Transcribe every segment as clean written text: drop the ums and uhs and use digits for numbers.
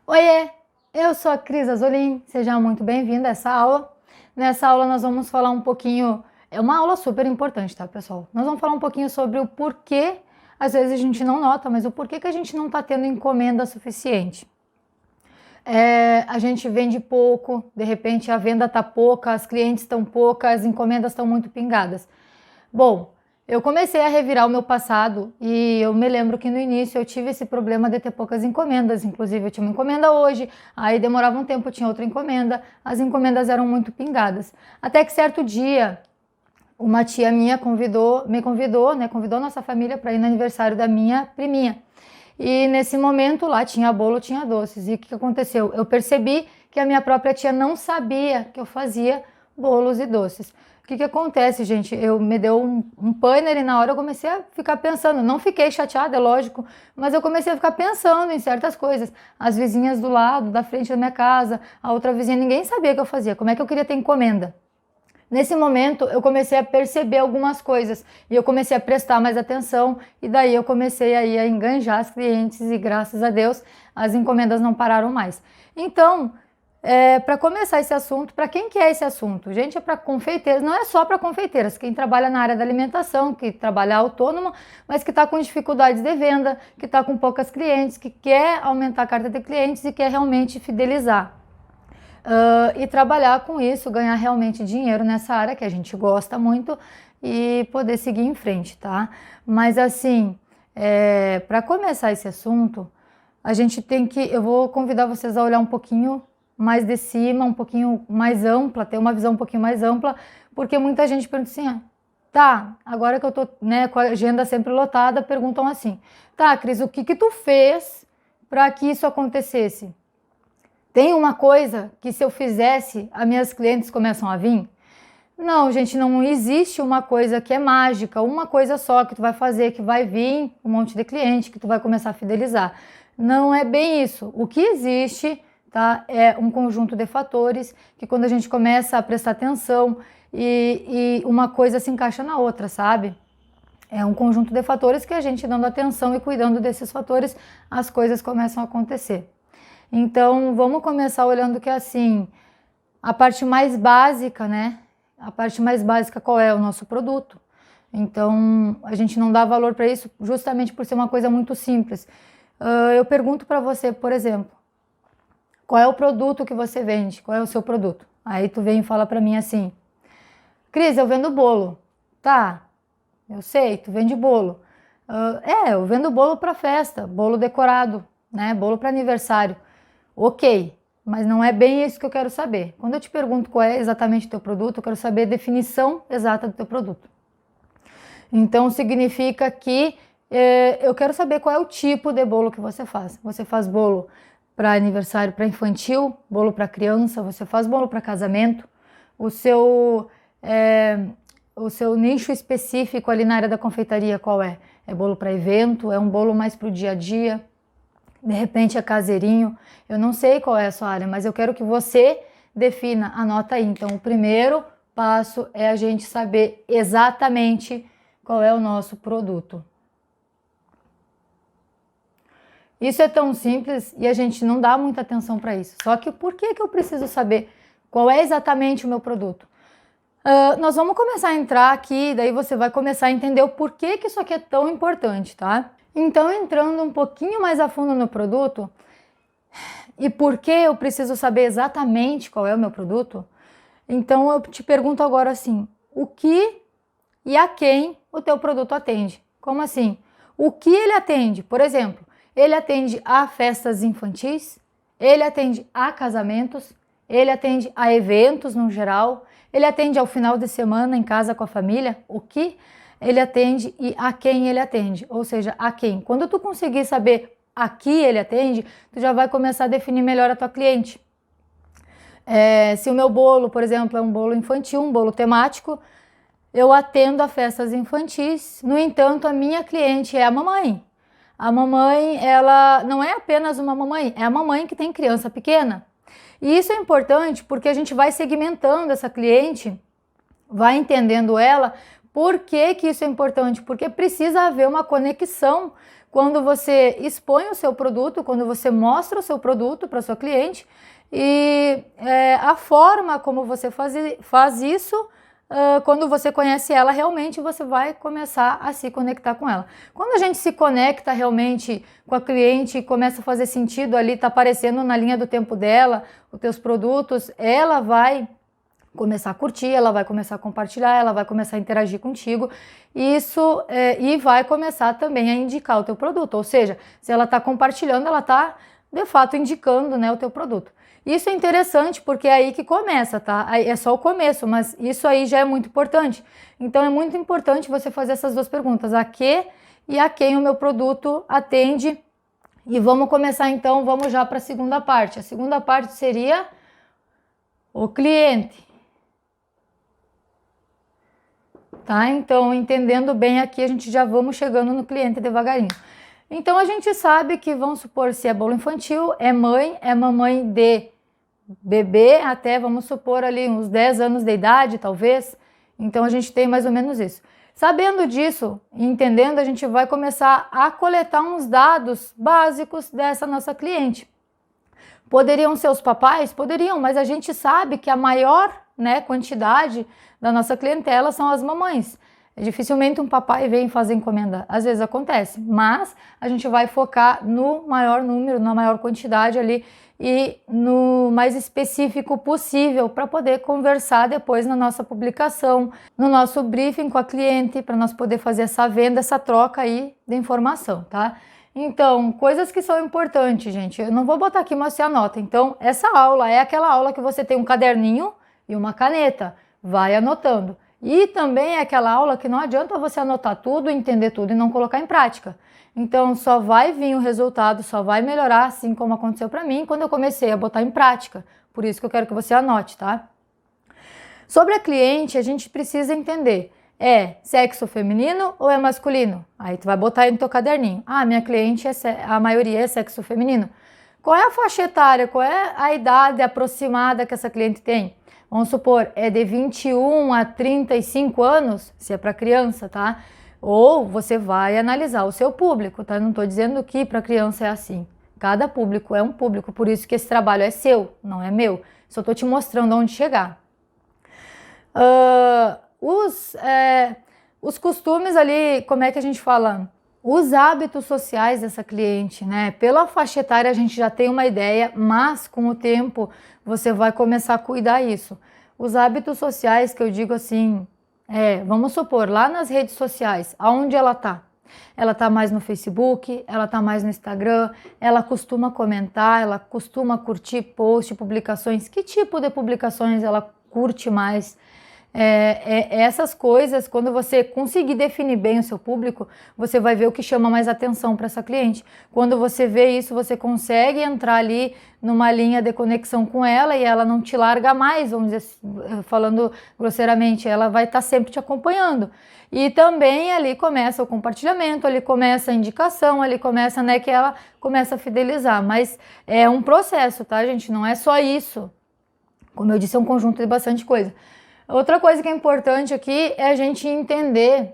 Oiê, eu sou a Cris Azolin, seja muito bem-vinda a essa aula. Nessa aula nós vamos falar um pouquinho, é uma aula super importante, tá, pessoal? Nós vamos falar um pouquinho sobre o porquê, às vezes a gente não nota, mas o porquê que a gente não tá tendo encomenda suficiente. A gente vende pouco, de repente a venda tá pouca, as clientes estão poucas, as encomendas estão muito pingadas. Bom, eu comecei a revirar o meu passado e eu me lembro que no início eu tive esse problema de ter poucas encomendas, inclusive eu tinha uma encomenda hoje, aí demorava um tempo, eu tinha outra encomenda, as encomendas eram muito pingadas. Até que certo dia, uma tia minha me convidou, né, convidou nossa família para ir no aniversário da minha priminha. E nesse momento lá tinha bolo, tinha doces. E o que aconteceu? Eu percebi que a minha própria tia não sabia que eu fazia bolos e doces. O que acontece, gente? Me deu um pânico e na hora eu comecei a ficar pensando. Não fiquei chateada, é lógico, mas eu comecei a ficar pensando em certas coisas. As vizinhas do lado, da frente da minha casa, a outra vizinha, ninguém sabia que eu fazia. Como é que eu queria ter encomenda? Nesse momento, eu comecei a perceber algumas coisas e eu comecei a prestar mais atenção e daí eu comecei aí a enganjar as clientes e graças a Deus as encomendas não pararam mais. Então, para começar esse assunto, para quem que é esse assunto? Gente, é para confeiteiras, não é só para confeiteiras, quem trabalha na área da alimentação, que trabalha autônomo, mas que está com dificuldades de venda, que está com poucas clientes, que quer aumentar a carta de clientes e quer realmente fidelizar. E trabalhar com isso, ganhar realmente dinheiro nessa área que a gente gosta muito e poder seguir em frente, tá? Mas assim, para começar esse assunto, a gente tem que, eu vou convidar vocês a olhar um pouquinho mais de cima, um pouquinho mais ampla, ter uma visão um pouquinho mais ampla, porque muita gente pergunta assim, tá, agora que eu tô, né, com a agenda sempre lotada, perguntam assim, tá, Cris, o que que tu fez para que isso acontecesse? Tem uma coisa que se eu fizesse, as minhas clientes começam a vir? Não, gente, não existe uma coisa que é mágica, uma coisa só que tu vai fazer, que vai vir um monte de cliente, que tu vai começar a fidelizar. Não é bem isso. O que existe, tá, é um conjunto de fatores que quando a gente começa a prestar atenção e uma coisa se encaixa na outra, sabe? É um conjunto de fatores que a gente dando atenção e cuidando desses fatores, as coisas começam a acontecer. Então, vamos começar olhando que assim, a parte mais básica, né? A parte mais básica qual é? O nosso produto. Então, a gente não dá valor para isso justamente por ser uma coisa muito simples. Eu pergunto para você, por exemplo, qual é o produto que você vende? Qual é o seu produto? Aí tu vem e fala para mim assim, Cris, eu vendo bolo. Tá, eu sei, tu vende bolo. Eu vendo bolo para festa, bolo decorado, né? Bolo para aniversário. Ok, mas não é bem isso que eu quero saber. Quando eu te pergunto qual é exatamente o teu produto, eu quero saber a definição exata do teu produto. Então, significa que eu quero saber qual é o tipo de bolo que você faz. Você faz bolo para aniversário, para infantil, bolo para criança, você faz bolo para casamento. O seu nicho específico ali na área da confeitaria qual é? É bolo para evento? É um bolo mais para o dia a dia? De repente é caseirinho, eu não sei qual é a sua área, mas eu quero que você defina, anota aí. Então, o primeiro passo é a gente saber exatamente qual é o nosso produto. Isso é tão simples e a gente não dá muita atenção para isso. Só que por que eu preciso saber qual é exatamente o meu produto? Nós vamos começar a entrar aqui, daí você vai começar a entender o porquê que isso aqui é tão importante, tá? Então, entrando um pouquinho mais a fundo no produto, e por que eu preciso saber exatamente qual é o meu produto, então eu te pergunto agora assim, o que e a quem o teu produto atende? Como assim? O que ele atende? Por exemplo, ele atende a festas infantis, ele atende a casamentos, ele atende a eventos no geral, ele atende ao final de semana em casa com a família, o que ele atende e a quem ele atende, ou seja, a quem. Quando tu conseguir saber a que ele atende, tu já vai começar a definir melhor a tua cliente. Se o meu bolo, por exemplo, é um bolo infantil, um bolo temático, eu atendo a festas infantis, no entanto, a minha cliente é a mamãe. A mamãe, ela não é apenas uma mamãe, é a mamãe que tem criança pequena. E isso é importante porque a gente vai segmentando essa cliente, vai entendendo ela. Por que que isso é importante? Porque precisa haver uma conexão quando você expõe o seu produto, quando você mostra o seu produto para sua cliente e a forma como você faz isso, quando você conhece ela, realmente você vai começar a se conectar com ela. Quando a gente se conecta realmente com a cliente e começa a fazer sentido ali, tá aparecendo na linha do tempo dela, os teus produtos, ela vai começar a curtir, ela vai começar a compartilhar, ela vai começar a interagir contigo, isso e vai começar também a indicar o teu produto, ou seja, se ela está compartilhando, ela está de fato indicando, né, o teu produto. Isso é interessante porque é aí que começa, tá? Aí é só o começo, mas isso aí já é muito importante. Então é muito importante você fazer essas duas perguntas, a que e a quem o meu produto atende. E vamos começar então, vamos já para a segunda parte. A segunda parte seria o cliente. Tá? Então, entendendo bem aqui, a gente já vamos chegando no cliente devagarinho. Então, a gente sabe que, vamos supor, se é bolo infantil, é mamãe de bebê até, vamos supor, ali uns 10 anos de idade, talvez. Então, a gente tem mais ou menos isso. Sabendo disso, entendendo, a gente vai começar a coletar uns dados básicos dessa nossa cliente. Poderiam ser os papais? Poderiam, mas a gente sabe que a maior, né, quantidade da nossa clientela são as mamães. Dificilmente um papai vem fazer encomenda, às vezes acontece, mas a gente vai focar no maior número, na maior quantidade ali e no mais específico possível para poder conversar depois na nossa publicação, no nosso briefing com a cliente, para nós poder fazer essa venda, essa troca aí de informação, tá? Então, coisas que são importantes, gente, eu não vou botar aqui, mas você anota. Então, essa aula é aquela aula que você tem um caderninho e uma caneta, vai anotando. E também é aquela aula que não adianta você anotar tudo, entender tudo e não colocar em prática. Então, só vai vir o resultado, só vai melhorar, assim como aconteceu para mim, quando eu comecei a botar em prática. Por isso que eu quero que você anote, tá? Sobre a cliente, a gente precisa entender, é sexo feminino ou é masculino? Aí tu vai botar aí no teu caderninho. Ah, minha cliente, a maioria é sexo feminino. Qual é a faixa etária, qual é a idade aproximada que essa cliente tem? Vamos supor, é de 21 a 35 anos, se é para criança, tá? Ou você vai analisar o seu público, tá? Não estou dizendo que para criança é assim. Cada público é um público, por isso que esse trabalho é seu, não é meu. Só estou te mostrando onde chegar. Os costumes ali, como é que a gente fala? Os hábitos sociais dessa cliente, né? Pela faixa etária a gente já tem uma ideia, mas com o tempo você vai começar a cuidar isso. Os hábitos sociais que eu digo assim, vamos supor, lá nas redes sociais, aonde ela tá? Ela tá mais no Facebook, ela tá mais no Instagram, ela costuma comentar, ela costuma curtir post, publicações. Que tipo de publicações ela curte mais? Essas coisas, quando você conseguir definir bem o seu público, você vai ver o que chama mais atenção para essa cliente. Quando você vê isso, você consegue entrar ali numa linha de conexão com ela e ela não te larga mais, vamos dizer, falando grosseiramente, ela vai estar sempre te acompanhando. E também ali começa o compartilhamento, ali começa a indicação, ali começa, né, que ela começa a fidelizar. Mas é um processo, tá, gente? Não é só isso. Como eu disse, é um conjunto de bastante coisa. Outra coisa que é importante aqui é a gente entender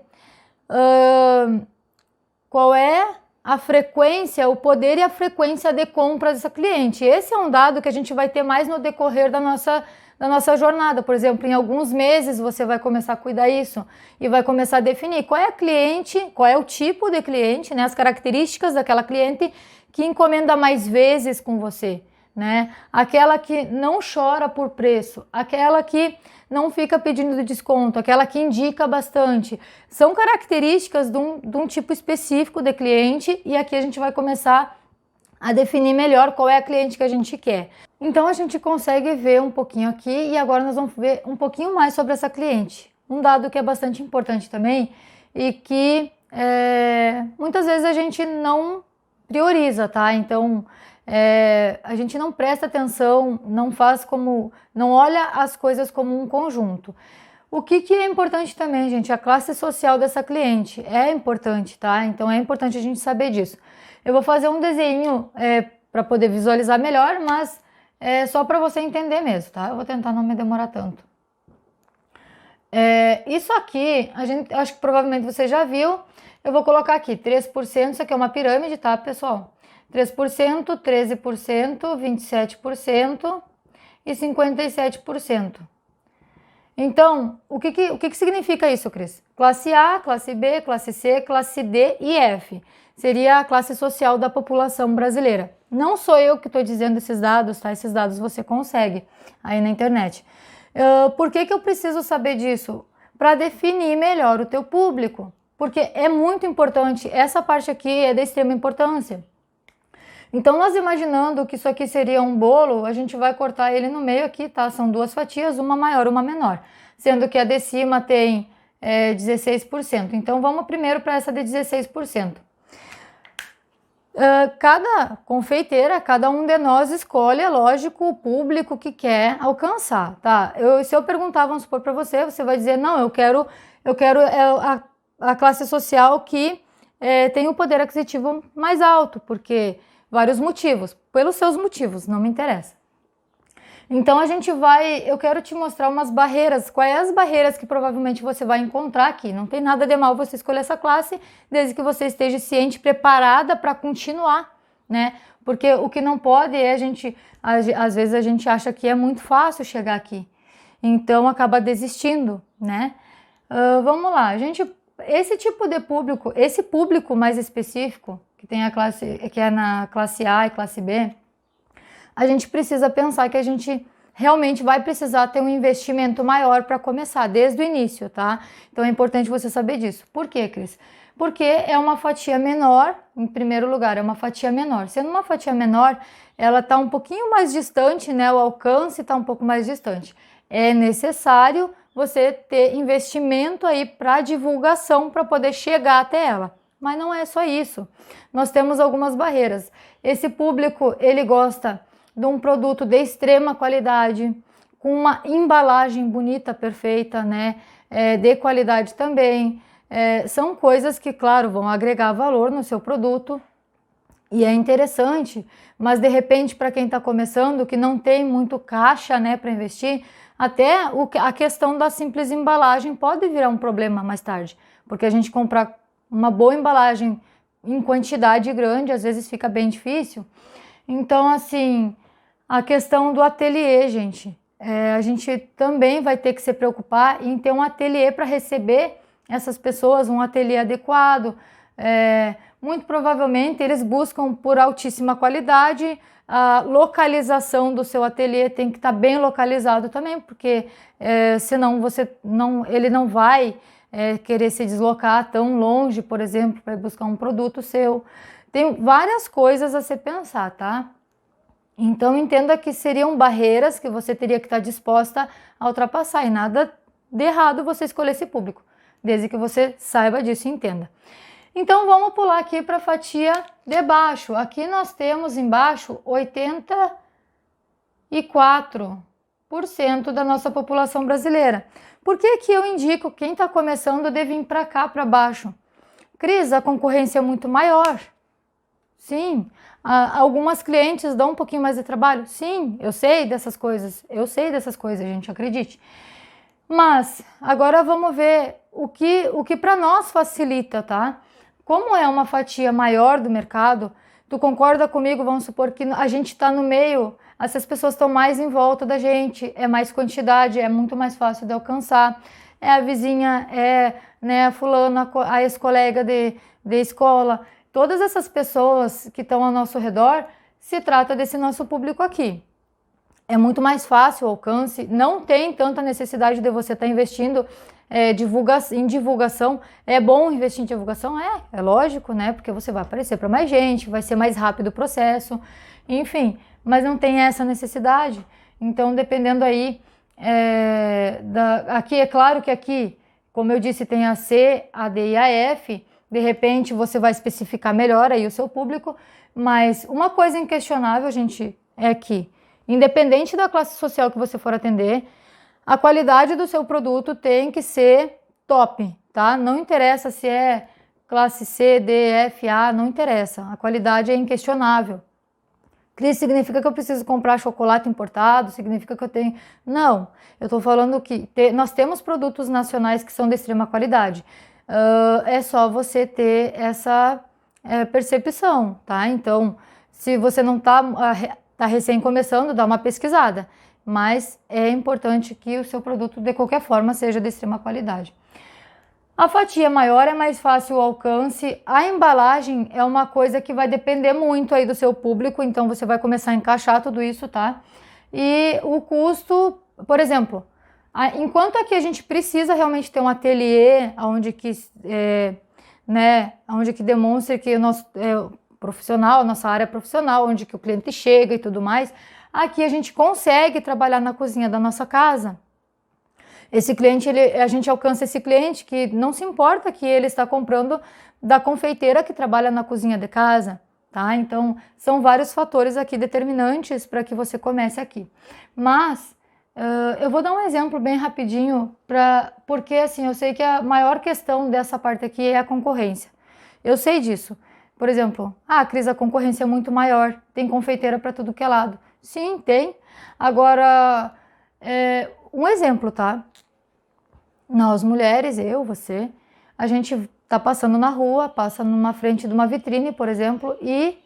qual é a frequência, o poder e a frequência de compra dessa cliente. Esse é um dado que a gente vai ter mais no decorrer da nossa jornada. Por exemplo, em alguns meses você vai começar a cuidar disso e vai começar a definir qual é a cliente, qual é o tipo de cliente, né, as características daquela cliente que encomenda mais vezes com você, né? Aquela que não chora por preço, aquela que não fica pedindo desconto, aquela que indica bastante. São características de um tipo específico de cliente e aqui a gente vai começar a definir melhor qual é a cliente que a gente quer. Então a gente consegue ver um pouquinho aqui e agora nós vamos ver um pouquinho mais sobre essa cliente. Um dado que é bastante importante também e que muitas vezes a gente não prioriza, tá? Então a gente não presta atenção, não olha as coisas como um conjunto. O que é importante também, gente, a classe social dessa cliente é importante, tá? Então é importante a gente saber disso. Eu vou fazer um desenho para poder visualizar melhor, mas é só para você entender mesmo, tá? Eu vou tentar não me demorar tanto. Isso aqui, acho que provavelmente você já viu, eu vou colocar aqui 3%, isso aqui é uma pirâmide, tá, pessoal? 3%, 13%, 27% e 57%. Então, o que significa isso, Cris? Classe A, classe B, classe C, classe D e F. Seria a classe social da população brasileira. Não sou eu que estou dizendo esses dados, tá? Esses dados você consegue aí na internet. Por que eu preciso saber disso? Para definir melhor o teu público. Porque é muito importante, essa parte aqui é da extrema importância. Então, nós imaginando que isso aqui seria um bolo, a gente vai cortar ele no meio aqui, tá? São duas fatias, uma maior, uma menor. Sendo que a de cima tem 16%. Então, vamos primeiro para essa de 16%. Cada confeiteira, cada um de nós escolhe, é lógico, o público que quer alcançar, tá? Se eu perguntar, vamos supor, para você, você vai dizer, não, eu quero a classe social que tem o poder aquisitivo mais alto, porque vários motivos, pelos seus motivos, não me interessa. Então eu quero te mostrar umas barreiras, quais as barreiras que provavelmente você vai encontrar aqui. Não tem nada de mal você escolher essa classe, desde que você esteja ciente, preparada para continuar, né? Porque o que não pode é às vezes a gente acha que é muito fácil chegar aqui, então acaba desistindo, né? Vamos lá, esse tipo de público, esse público mais específico, que é na classe A e classe B, a gente precisa pensar que a gente realmente vai precisar ter um investimento maior para começar, desde o início, tá? Então é importante você saber disso. Por quê, Cris? Porque é uma fatia menor, em primeiro lugar, é uma fatia menor. Sendo uma fatia menor, ela está um pouquinho mais distante, né? O alcance está um pouco mais distante. É necessário você ter investimento aí para divulgação para poder chegar até ela. Mas não é só isso. Nós temos algumas barreiras. Esse público, ele gosta de um produto de extrema qualidade, com uma embalagem bonita, perfeita, né? De qualidade também. São coisas que, claro, vão agregar valor no seu produto e é interessante, mas de repente, para quem está começando, que não tem muito caixa, né, para investir, até a questão da simples embalagem pode virar um problema mais tarde, porque a gente comprar uma boa embalagem em quantidade grande, às vezes fica bem difícil. Então, assim, a questão do ateliê, gente, a gente também vai ter que se preocupar em ter um ateliê para receber essas pessoas, um ateliê adequado. Muito provavelmente eles buscam por altíssima qualidade, a localização do seu ateliê tem que estar bem localizado também, porque senão ele não vai querer se deslocar tão longe, por exemplo, para buscar um produto seu. Tem várias coisas a se pensar, tá? Então entenda que seriam barreiras que você teria que estar disposta a ultrapassar, e nada de errado você escolher esse público, desde que você saiba disso e entenda. Então vamos pular aqui para a fatia de baixo. Aqui nós temos embaixo 84% da nossa população brasileira. Por que que eu indico quem está começando de vir para cá, para baixo? Cris, a concorrência é muito maior. Sim. Algumas clientes dão um pouquinho mais de trabalho? Sim, eu sei dessas coisas, gente, acredite. Mas agora vamos ver o que para nós facilita, tá? Como é uma fatia maior do mercado, tu concorda comigo? Vamos supor que a gente está no meio, essas pessoas estão mais em volta da gente, é mais quantidade, é muito mais fácil de alcançar. É a vizinha, né, a fulana, a ex-colega de escola. Todas essas pessoas que estão ao nosso redor, se trata desse nosso público aqui. É muito mais fácil o alcance, não tem tanta necessidade de você estar investindo em divulgação. É bom investir em divulgação? É lógico, né? Porque você vai aparecer para mais gente, vai ser mais rápido o processo, enfim, mas não tem essa necessidade. Então, dependendo aí, aqui é claro que aqui, como eu disse, tem a C, a D e a F. De repente você vai especificar melhor aí o seu público, mas uma coisa inquestionável, gente, é que, independente da classe social que você for atender, a qualidade do seu produto tem que ser top, tá? Não interessa se é classe C, D, F, A, não interessa. A qualidade é inquestionável. Cris, significa que eu preciso comprar chocolate importado? Significa que eu tenho... Não, eu estou falando que nós temos produtos nacionais que são de extrema qualidade. é só você ter essa percepção, tá? Então, se você não tá recém começando, dá uma pesquisada, mas é importante que o seu produto, de qualquer forma, seja de extrema qualidade. A fatia maior é mais fácil o alcance. A embalagem é uma coisa que vai depender muito aí do seu público, então você vai começar a encaixar tudo isso, tá? E o custo, por exemplo, enquanto aqui a gente precisa realmente ter um ateliê onde que, onde que demonstre que o nosso profissional, a nossa área profissional, onde que o cliente chega e tudo mais, aqui a gente consegue trabalhar na cozinha da nossa casa. Esse cliente, a gente alcança esse cliente que não se importa que ele está comprando da confeiteira que trabalha na cozinha de casa, tá? Então, são vários fatores aqui determinantes para que você comece aqui. Mas, eu vou dar um exemplo bem rapidinho, porque assim, eu sei que a maior questão dessa parte aqui é a concorrência. Eu sei disso. Por exemplo, Cris, a concorrência é muito maior, tem confeiteira para tudo que é lado. Sim, tem. Agora, um exemplo, tá? Nós mulheres, eu, você, a gente tá passando na rua, passa numa frente de uma vitrine, por exemplo, e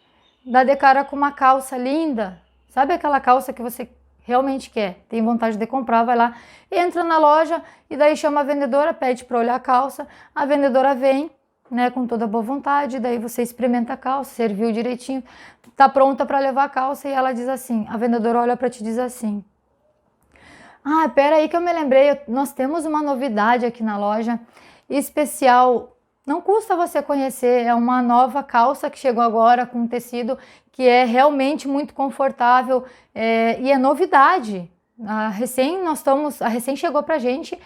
dá de cara com uma calça linda. Sabe aquela calça que você realmente quer, tem vontade de comprar, vai lá, entra na loja e daí chama a vendedora, pede para olhar a calça, a vendedora vem, né, com toda boa vontade, daí você experimenta a calça, serviu direitinho, tá pronta para levar a calça e ela diz assim, a vendedora olha para te e diz assim: pera aí que eu me lembrei, nós temos uma novidade aqui na loja especial, não custa você conhecer, é uma nova calça que chegou agora com um tecido que é realmente muito confortável e é novidade, a recém chegou pra gente,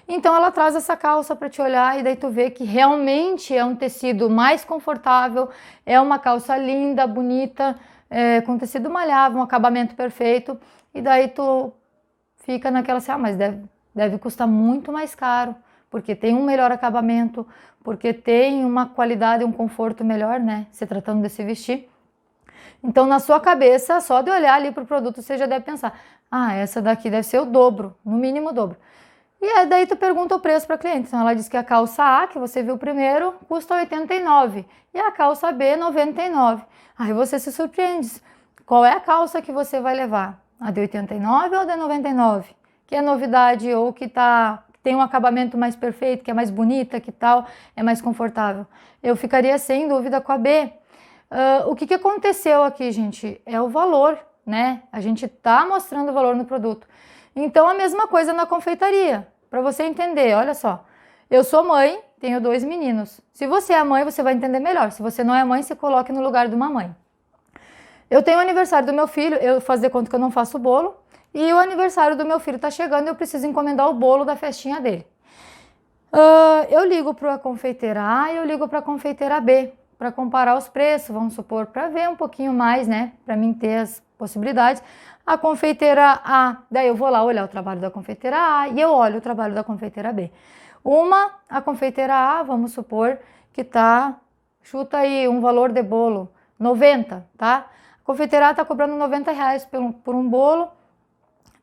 então ela traz essa calça para te olhar e daí tu vê que realmente é um tecido mais confortável, é uma calça linda, bonita, com tecido malhável, um acabamento perfeito, e daí tu fica naquela assim, mas deve custar muito mais caro, porque tem um melhor acabamento, porque tem uma qualidade, um conforto melhor, né? Se tratando desse vestir. Então, na sua cabeça, só de olhar ali para o produto, você já deve pensar, essa daqui deve ser o dobro, no mínimo o dobro. E daí tu pergunta o preço para a cliente. Então, ela diz que a calça A, que você viu primeiro, custa 89 e a calça B, 99. Aí você se surpreende. Qual é a calça que você vai levar? A de 89 ou a de 99? Que é novidade ou que tem um acabamento mais perfeito, que é mais bonita, que tal, é mais confortável. Eu ficaria sem dúvida com a B. O que aconteceu aqui, gente? É o valor, né? A gente tá mostrando o valor no produto. Então, a mesma coisa na confeitaria. Para você entender, olha só. Eu sou mãe, tenho 2 meninos. Se você é mãe, você vai entender melhor. Se você não é mãe, se coloque no lugar de uma mãe. Eu tenho o aniversário do meu filho, eu faço de conta que eu não faço bolo, e o aniversário do meu filho está chegando e eu preciso encomendar o bolo da festinha dele. Eu ligo para a confeiteira A e eu ligo para a confeiteira B, para comparar os preços, vamos supor, para ver um pouquinho mais, né, para mim ter as possibilidades. A confeiteira A, daí eu vou lá olhar o trabalho da confeiteira A e eu olho o trabalho da confeiteira B. A confeiteira A, vamos supor que chuta aí um valor de bolo, 90, tá? A confeiteira A tá cobrando R$90 por um bolo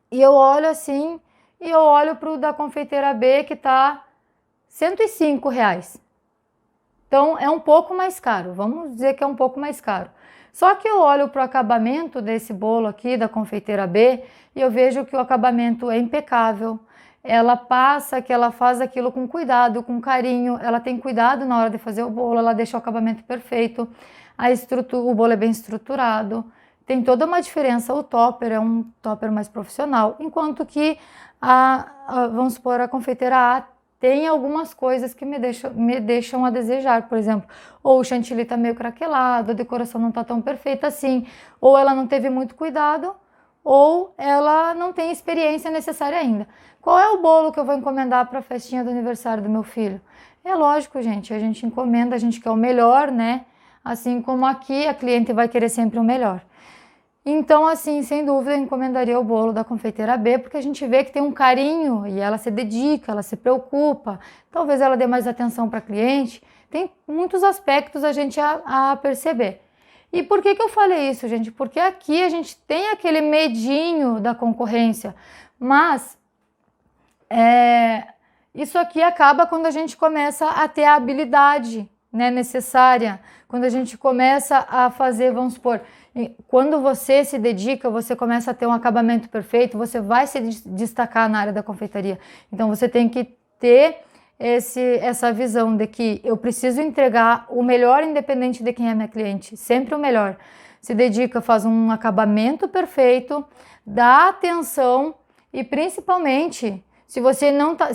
e eu olho assim e eu olho pro da confeiteira B que tá R$105. Então é um pouco mais caro, vamos dizer que é um pouco mais caro. Só que eu olho para o acabamento desse bolo aqui da confeiteira B e eu vejo que o acabamento é impecável. Ela passa que ela faz aquilo com cuidado, com carinho, ela tem cuidado na hora de fazer o bolo, ela deixa o acabamento perfeito, o bolo é bem estruturado, tem toda uma diferença. O topper é um topper mais profissional, enquanto que vamos supor, a confeiteira A tem algumas coisas que me deixam a desejar, por exemplo, ou o chantilly tá meio craquelado, a decoração não tá tão perfeita assim, ou ela não teve muito cuidado, ou ela não tem experiência necessária ainda. Qual é o bolo que eu vou encomendar para a festinha do aniversário do meu filho? É lógico, gente, a gente encomenda, a gente quer o melhor, né? Assim como aqui a cliente vai querer sempre o melhor. Então, assim, sem dúvida, eu encomendaria o bolo da confeiteira B, porque a gente vê que tem um carinho e ela se dedica, ela se preocupa, talvez ela dê mais atenção para a cliente. Tem muitos aspectos a gente a perceber. E por que eu falei isso, gente? Porque aqui a gente tem aquele medinho da concorrência, mas Isso aqui acaba quando a gente começa a ter a habilidade, né, necessária, quando a gente começa a fazer, vamos supor, quando você se dedica, você começa a ter um acabamento perfeito, você vai se destacar na área da confeitaria. Então você tem que ter essa visão de que eu preciso entregar o melhor independente de quem é minha cliente, sempre o melhor. Se dedica, faz um acabamento perfeito, dá atenção e principalmente, se você não tá,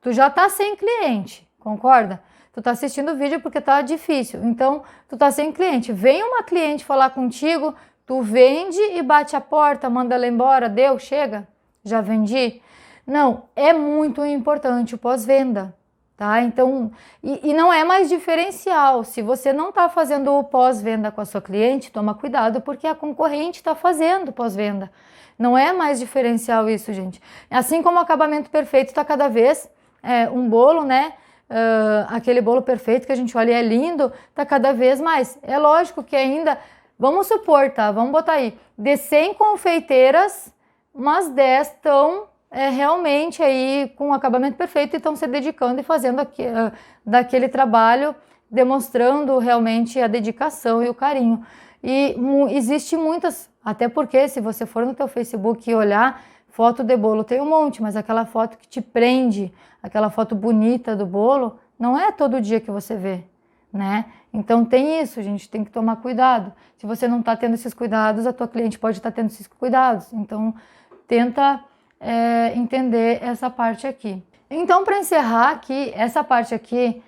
tu já tá sem cliente, concorda? Tu tá assistindo o vídeo porque tá difícil, então tu tá sem cliente. Vem uma cliente falar contigo, tu vende e bate a porta, manda ela embora, deu, chega, já vendi. Não, é muito importante o pós-venda, tá? Então, e não é mais diferencial. Se você não tá fazendo o pós-venda com a sua cliente, toma cuidado porque a concorrente tá fazendo pós-venda. Não é mais diferencial isso, gente. Assim como o acabamento perfeito tá cada vez um bolo, né? Aquele bolo perfeito que a gente olha e é lindo, tá cada vez mais. É lógico que ainda, vamos supor, tá? Vamos botar aí, de 100 confeiteiras, umas 10 estão realmente aí com acabamento perfeito e estão se dedicando e fazendo daquele trabalho, demonstrando realmente a dedicação e o carinho. E existe muitas, até porque se você for no teu Facebook e olhar, foto de bolo tem um monte, mas aquela foto que te prende, aquela foto bonita do bolo, não é todo dia que você vê, né? Então tem isso, a gente tem que tomar cuidado. Se você não está tendo esses cuidados, a tua cliente pode estar tendo esses cuidados. Então tenta entender essa parte aqui. Então, para encerrar aqui, essa parte aqui,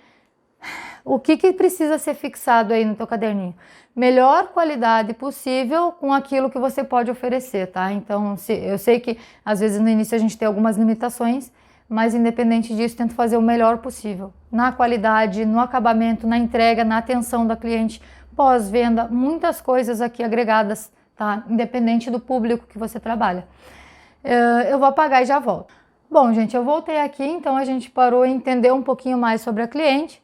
o que precisa ser fixado aí no teu caderninho? Melhor qualidade possível com aquilo que você pode oferecer, tá? Então, eu sei que às vezes no início a gente tem algumas limitações, mas independente disso, tento fazer o melhor possível. Na qualidade, no acabamento, na entrega, na atenção da cliente, pós-venda, muitas coisas aqui agregadas, tá? Independente do público que você trabalha. Eu vou apagar e já volto. Bom, gente, eu voltei aqui, então a gente parou em entender um pouquinho mais sobre a cliente.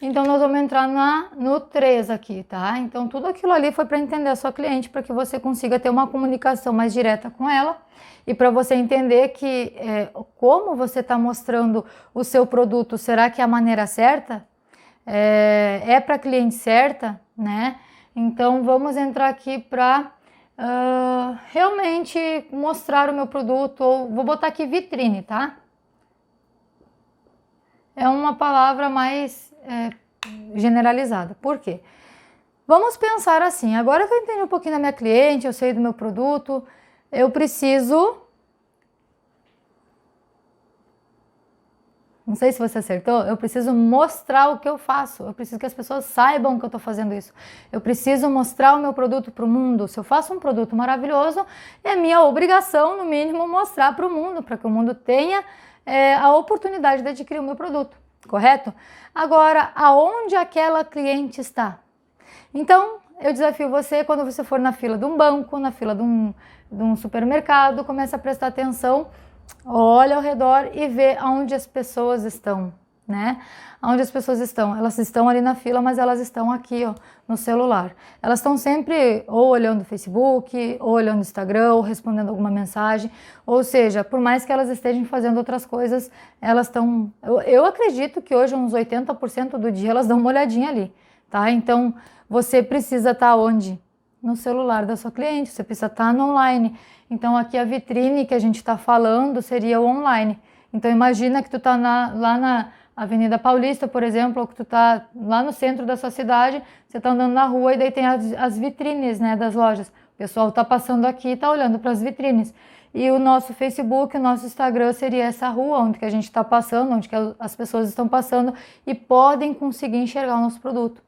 Então, nós vamos entrar no 3 aqui, tá? Então, tudo aquilo ali foi para entender a sua cliente, para que você consiga ter uma comunicação mais direta com ela e para você entender que como você está mostrando o seu produto, será que é a maneira certa? É para a cliente certa, né? Então, vamos entrar aqui para realmente mostrar o meu produto, ou vou botar aqui vitrine, tá? É uma palavra mais generalizada. Por quê? Vamos pensar assim, agora que eu entendi um pouquinho da minha cliente, eu sei do meu produto, eu preciso... Não sei se você acertou, eu preciso mostrar o que eu faço, eu preciso que as pessoas saibam que eu estou fazendo isso. Eu preciso mostrar o meu produto para o mundo. Se eu faço um produto maravilhoso, é minha obrigação, no mínimo, mostrar para o mundo, para que o mundo tenha a oportunidade de adquirir o meu produto, correto? Agora, aonde aquela cliente está? Então, eu desafio você, quando você for na fila de um banco, na fila de um supermercado, comece a prestar atenção, olha ao redor e vê aonde as pessoas estão, né? Aonde as pessoas estão? Elas estão ali na fila, mas elas estão aqui, ó, no celular. Elas estão sempre ou olhando o Facebook, ou olhando o Instagram, ou respondendo alguma mensagem. Ou seja, por mais que elas estejam fazendo outras coisas, elas estão... Eu acredito que hoje uns 80% do dia elas dão uma olhadinha ali, tá? Então, você precisa estar onde? No celular da sua cliente, você precisa estar no online. Então, aqui a vitrine que a gente está falando seria o online. Então, imagina que tu está lá na Avenida Paulista, por exemplo, ou que tu está lá no centro da sua cidade, você está andando na rua e daí tem as vitrines, né, das lojas. O pessoal está passando aqui e está olhando para as vitrines. E o nosso Facebook, o nosso Instagram seria essa rua onde que a gente está passando, onde que as pessoas estão passando e podem conseguir enxergar o nosso produto.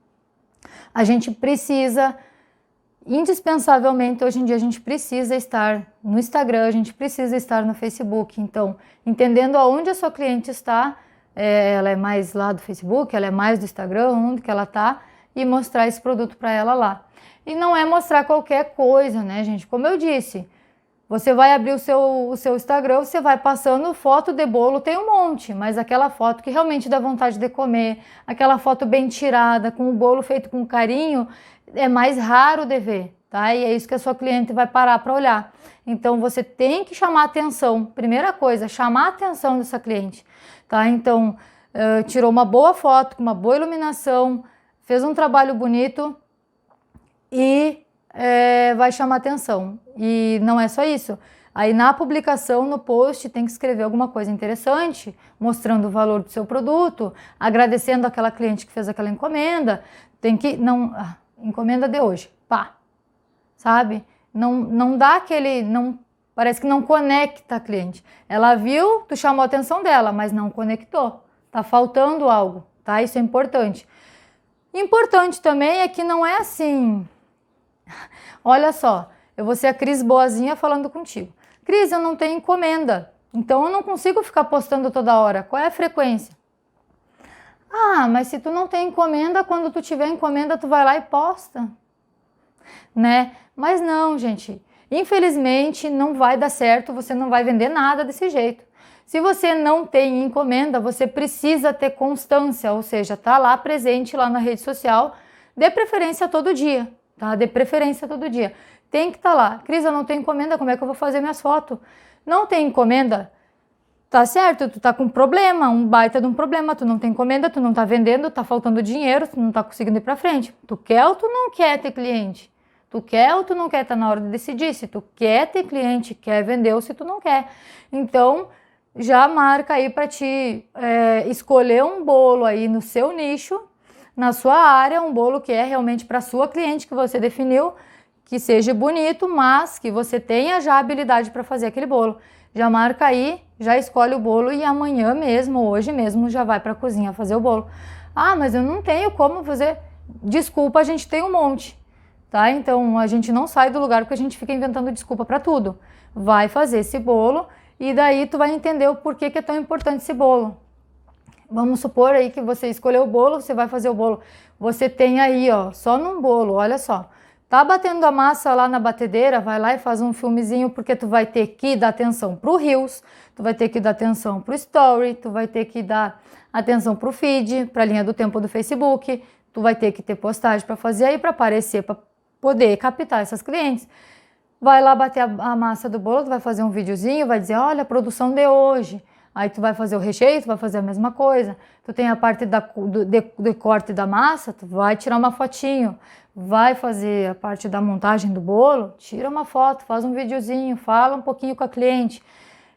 A gente precisa... Indispensavelmente, hoje em dia, a gente precisa estar no Instagram, a gente precisa estar no Facebook. Então, entendendo aonde a sua cliente está, ela é mais lá do Facebook, ela é mais do Instagram, onde que ela está, e mostrar esse produto para ela lá. E não é mostrar qualquer coisa, né, gente? Como eu disse, você vai abrir o seu Instagram, você vai passando foto de bolo, tem um monte, mas aquela foto que realmente dá vontade de comer, aquela foto bem tirada, com o bolo feito com carinho, é mais raro de ver, tá? E é isso que a sua cliente vai parar para olhar. Então, você tem que chamar atenção. Primeira coisa, chamar a atenção dessa cliente, tá? Então, tirou uma boa foto, com uma boa iluminação, fez um trabalho bonito e vai chamar atenção. E não é só isso. Aí na publicação, no post, tem que escrever alguma coisa interessante, mostrando o valor do seu produto, agradecendo aquela cliente que fez aquela encomenda. Tem que, não, encomenda de hoje, pá, sabe? Não dá aquele, não, parece que não conecta a cliente. Ela viu, tu chamou a atenção dela, mas não conectou. Tá faltando algo, tá? Isso é importante. Importante também é que não é assim. Olha só, eu vou ser a Cris boazinha falando contigo. Cris, eu não tenho encomenda, então eu não consigo ficar postando toda hora. Qual é a frequência? Ah, mas se tu não tem encomenda, quando tu tiver encomenda, tu vai lá e posta, né? Mas não, gente. Infelizmente, não vai dar certo, você não vai vender nada desse jeito. Se você não tem encomenda, você precisa ter constância, ou seja, tá lá presente lá na rede social, de preferência todo dia, tá? De preferência todo dia. Tem que estar lá. Cris, eu não tenho encomenda, como é que eu vou fazer minhas fotos? Não tem encomenda? Tá certo, tu tá com problema, um baita de um problema, tu não tem encomenda, tu não tá vendendo, tá faltando dinheiro, tu não tá conseguindo ir pra frente. Tu quer ou tu não quer ter cliente? Tu quer ou tu não quer? Tá na hora de decidir se tu quer ter cliente, quer vender ou se tu não quer. Então, já marca aí para ti escolher um bolo aí no seu nicho, na sua área, um bolo que é realmente para sua cliente que você definiu, que seja bonito, mas que você tenha já habilidade para fazer aquele bolo. Já marca aí, já escolhe o bolo e amanhã mesmo, hoje mesmo, já vai para a cozinha fazer o bolo. Ah, mas eu não tenho como fazer. Desculpa, a gente tem um monte, tá? Então a gente não sai do lugar porque a gente fica inventando desculpa para tudo. Vai fazer esse bolo e daí tu vai entender o porquê que é tão importante esse bolo. Vamos supor aí que você escolheu o bolo, você vai fazer o bolo. Você tem aí, ó, só num bolo, olha só. Tá batendo a massa lá na batedeira, vai lá e faz um filmezinho, porque tu vai ter que dar atenção pro Reels, tu vai ter que dar atenção pro Story, tu vai ter que dar atenção pro feed, pra linha do tempo do Facebook, tu vai ter que ter postagem para fazer aí, para aparecer, para poder captar essas clientes. Vai lá bater a massa do bolo, tu vai fazer um videozinho, vai dizer, olha a produção de hoje. Aí tu vai fazer o recheio, tu vai fazer a mesma coisa. Tu tem a parte do corte da massa, tu vai tirar uma fotinho. Vai fazer a parte da montagem do bolo, tira uma foto, faz um videozinho, fala um pouquinho com a cliente.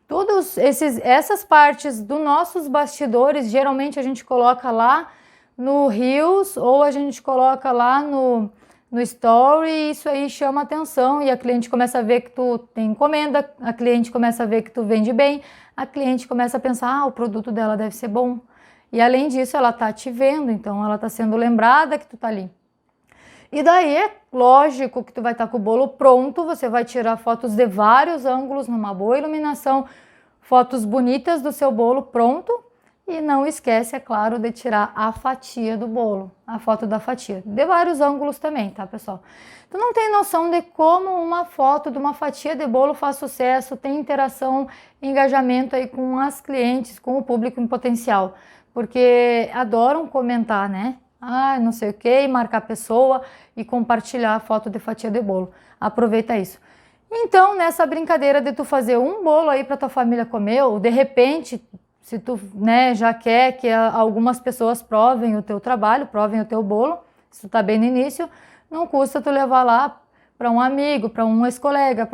Todas essas partes dos nossos bastidores, geralmente a gente coloca lá no Reels ou a gente coloca lá no Story, e isso aí chama atenção e a cliente começa a ver que tu tem encomenda, a cliente começa a ver que tu vende bem, a cliente começa a pensar, o produto dela deve ser bom. E além disso, ela tá te vendo, então ela tá sendo lembrada que tu tá ali. E daí é lógico que tu vai estar com o bolo pronto, você vai tirar fotos de vários ângulos, numa boa iluminação, fotos bonitas do seu bolo pronto. E não esquece, é claro, de tirar a fatia do bolo, a foto da fatia. De vários ângulos também, tá, pessoal? Tu não tem noção de como uma foto de uma fatia de bolo faz sucesso, tem interação, engajamento aí com as clientes, com o público em potencial. Porque adoram comentar, né? Ah, não sei o que, marcar a pessoa e compartilhar a foto de fatia de bolo. Aproveita isso. Então, nessa brincadeira de tu fazer um bolo aí para tua família comer, ou de repente, se tu, né, já quer que algumas pessoas provem o teu trabalho, provem o teu bolo, se tu tá bem no início, não custa tu levar lá para um amigo, para um ex-colega,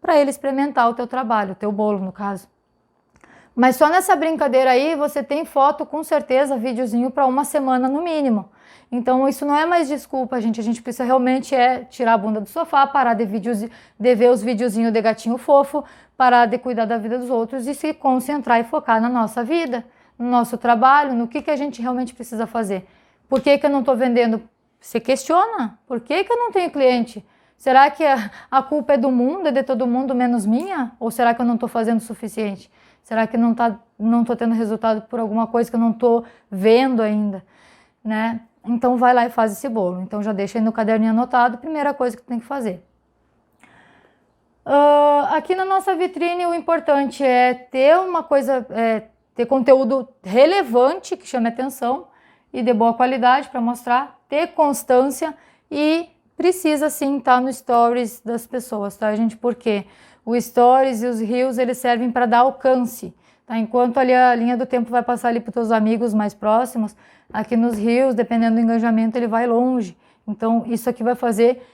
para ele experimentar o teu trabalho, o teu bolo no caso. Mas só nessa brincadeira aí você tem foto, com certeza, videozinho para uma semana no mínimo. Então isso não é mais desculpa, gente. A gente precisa realmente tirar a bunda do sofá, parar de ver os videozinhos de gatinho fofo, parar de cuidar da vida dos outros e se concentrar e focar na nossa vida, no nosso trabalho, no que a gente realmente precisa fazer. Por que eu não estou vendendo? Você questiona. Por que eu não tenho cliente? Será que a culpa é do mundo, é de todo mundo, menos minha? Ou será que eu não estou fazendo o suficiente? Será que não estou tendo resultado por alguma coisa que eu não estou vendo ainda, né? Então vai lá e faz esse bolo. Então já deixa aí no caderninho anotado, primeira coisa que tu tem que fazer. Aqui na nossa vitrine o importante é ter uma coisa, ter conteúdo relevante que chame atenção e de boa qualidade para mostrar, ter constância e precisa sim estar no stories das pessoas, tá, gente? Porque o stories e os reels, eles servem para dar alcance, tá? Enquanto ali a linha do tempo vai passar ali para os teus amigos mais próximos, aqui nos reels, dependendo do engajamento, ele vai longe. Então, isso aqui vai fazer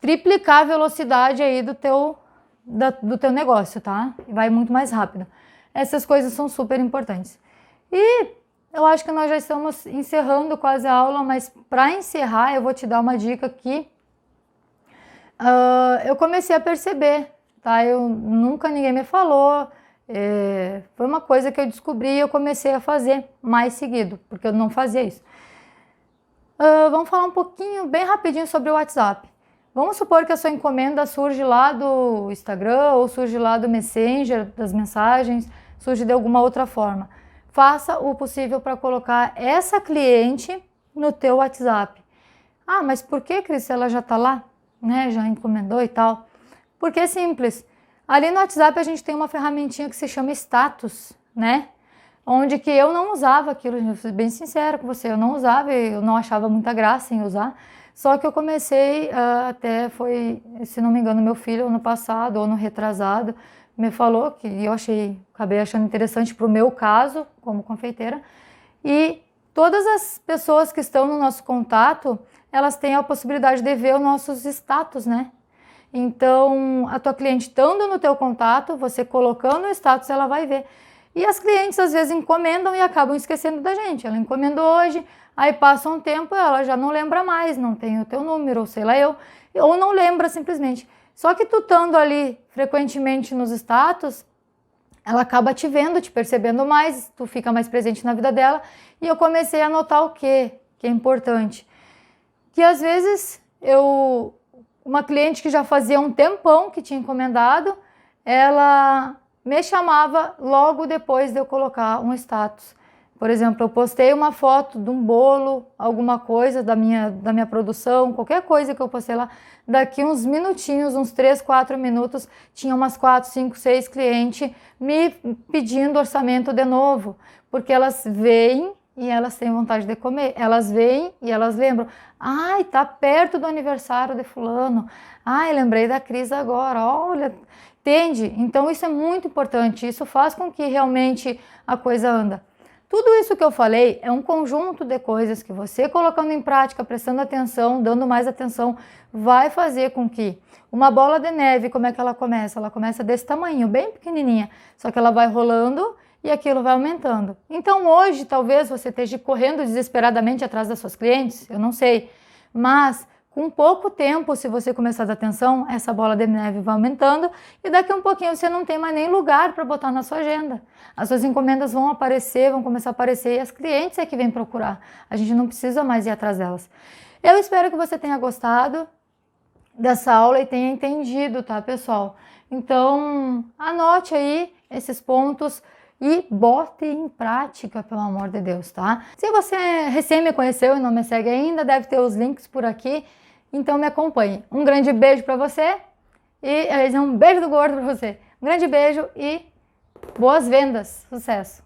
triplicar a velocidade aí do teu negócio, tá? Vai muito mais rápido. Essas coisas são super importantes. E eu acho que nós já estamos encerrando quase a aula, mas para encerrar eu vou te dar uma dica que eu comecei a perceber, tá? Nunca ninguém me falou, foi uma coisa que eu descobri e eu comecei a fazer mais seguido, porque eu não fazia isso. Vamos falar um pouquinho, bem rapidinho sobre o WhatsApp. Vamos supor que a sua encomenda surge lá do Instagram ou surge lá do Messenger, das mensagens, surge de alguma outra forma. Faça o possível para colocar essa cliente no teu WhatsApp. Ah, mas por que, Cris, ela já está lá, né? Já encomendou e tal? Porque é simples. Ali no WhatsApp a gente tem uma ferramentinha que se chama status, né? Onde que eu não usava aquilo, eu fui bem sincera com você, eu não usava, eu não achava muita graça em usar. Só que eu comecei, até foi, se não me engano, meu filho ano passado ou ano retrasado, me falou que eu acabei achando interessante para o meu caso, como confeiteira, e todas as pessoas que estão no nosso contato, elas têm a possibilidade de ver os nossos status, né? Então, a tua cliente estando no teu contato, você colocando o status, ela vai ver. E as clientes às vezes encomendam e acabam esquecendo da gente. Ela encomendou hoje, aí passa um tempo, ela já não lembra mais, não tem o teu número, ou sei lá ou não lembra simplesmente. Só que tu estando ali frequentemente nos status, ela acaba te vendo, te percebendo mais, tu fica mais presente na vida dela. E eu comecei a notar o quê? Que é importante. Que às vezes uma cliente que já fazia um tempão que tinha encomendado, ela me chamava logo depois de eu colocar um status. Por exemplo, eu postei uma foto de um bolo, alguma coisa da minha produção, qualquer coisa que eu postei lá, daqui uns minutinhos, uns 3, 4 minutos, tinha umas 4, 5, 6 clientes me pedindo orçamento de novo, porque elas veem e elas têm vontade de comer, elas veem e elas lembram, ai, tá perto do aniversário de fulano, ai, lembrei da Cris agora, olha, entende? Então isso é muito importante, isso faz com que realmente a coisa anda. Tudo isso que eu falei é um conjunto de coisas que você colocando em prática, prestando atenção, dando mais atenção, vai fazer com que uma bola de neve, como é que ela começa? Ela começa desse tamanho, bem pequenininha, só que ela vai rolando e aquilo vai aumentando. Então hoje talvez você esteja correndo desesperadamente atrás das suas clientes, eu não sei, mas com pouco tempo, se você começar a dar atenção, essa bola de neve vai aumentando e daqui a um pouquinho você não tem mais nem lugar para botar na sua agenda. As suas encomendas vão aparecer, vão começar a aparecer e as clientes é que vêm procurar. A gente não precisa mais ir atrás delas. Eu espero que você tenha gostado dessa aula e tenha entendido, tá, pessoal? Então, anote aí esses pontos e bote em prática, pelo amor de Deus, tá? Se você recém me conheceu e não me segue ainda, deve ter os links por aqui. Então me acompanhe. Um grande beijo para você e um beijo do gordo para você. Um grande beijo e boas vendas. Sucesso!